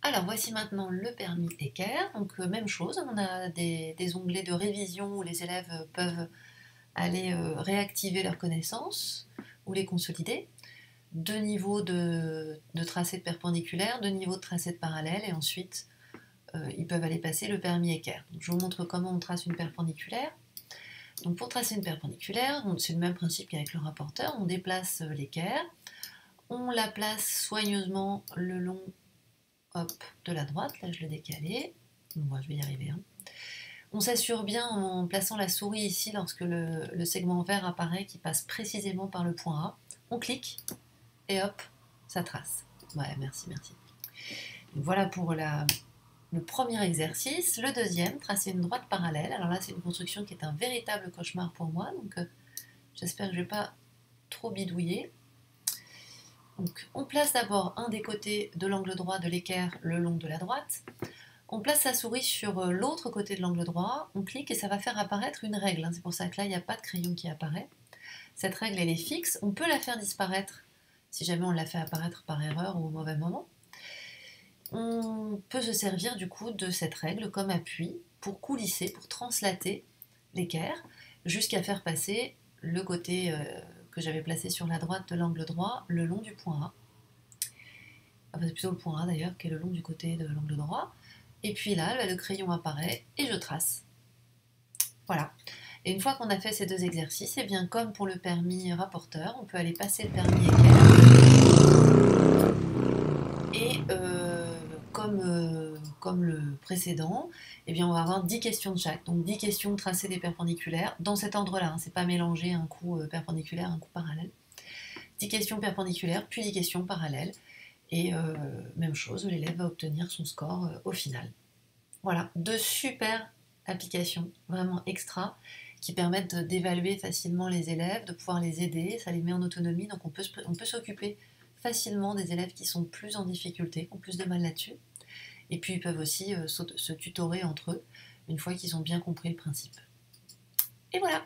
Alors voici maintenant le permis équerre. Donc même chose, on a des onglets de révision où les élèves peuvent aller réactiver leurs connaissances ou les consolider. Deux niveaux de tracé de perpendiculaire, deux niveaux de tracé de parallèle et ensuite ils peuvent aller passer le permis équerre. Donc, je vous montre comment on trace une perpendiculaire. Donc pour tracer une perpendiculaire, c'est le même principe qu'avec le rapporteur, on déplace l'équerre, on la place soigneusement le long hop, de la droite, là je l'ai décalé, bon, je vais y arriver. Hein. On s'assure bien en plaçant la souris ici lorsque le segment vert apparaît qui passe précisément par le point A. On clique et hop, ça trace. Ouais, merci, merci. Donc voilà pour le premier exercice. Le deuxième, tracer une droite parallèle. Alors là, c'est une construction qui est un véritable cauchemar pour moi, donc j'espère que je ne vais pas trop bidouiller. Donc, on place d'abord un des côtés de l'angle droit de l'équerre le long de la droite. On place sa souris sur l'autre côté de l'angle droit, on clique et ça va faire apparaître une règle. C'est pour ça que là, il n'y a pas de crayon qui apparaît. Cette règle, elle est fixe. On peut la faire disparaître si jamais on la fait apparaître par erreur ou au mauvais moment. On peut se servir du coup de cette règle comme appui pour coulisser, pour translater l'équerre jusqu'à faire passer le côté que j'avais placé sur la droite de l'angle droit le long du point A. Enfin, c'est plutôt le point A d'ailleurs qui est le long du côté de l'angle droit. Et puis là, le crayon apparaît et je trace. Voilà. Et une fois qu'on a fait ces deux exercices, et bien comme pour le permis rapporteur, on peut aller passer le permis équerre. Et comme le précédent, eh bien on va avoir 10 questions de chaque. Donc 10 questions de tracé des perpendiculaires, dans cet ordre-là. Hein, c'est pas mélanger un coup perpendiculaire, un coup parallèle. 10 questions perpendiculaires, puis 10 questions parallèles. Et même chose, l'élève va obtenir son score au final. Voilà, deux super applications, vraiment extra, qui permettent d'évaluer facilement les élèves, de pouvoir les aider, ça les met en autonomie, donc on peut s'occuper facilement des élèves qui sont plus en difficulté, qui ont plus de mal là-dessus. Et puis ils peuvent aussi se tutorer entre eux, une fois qu'ils ont bien compris le principe. Et voilà!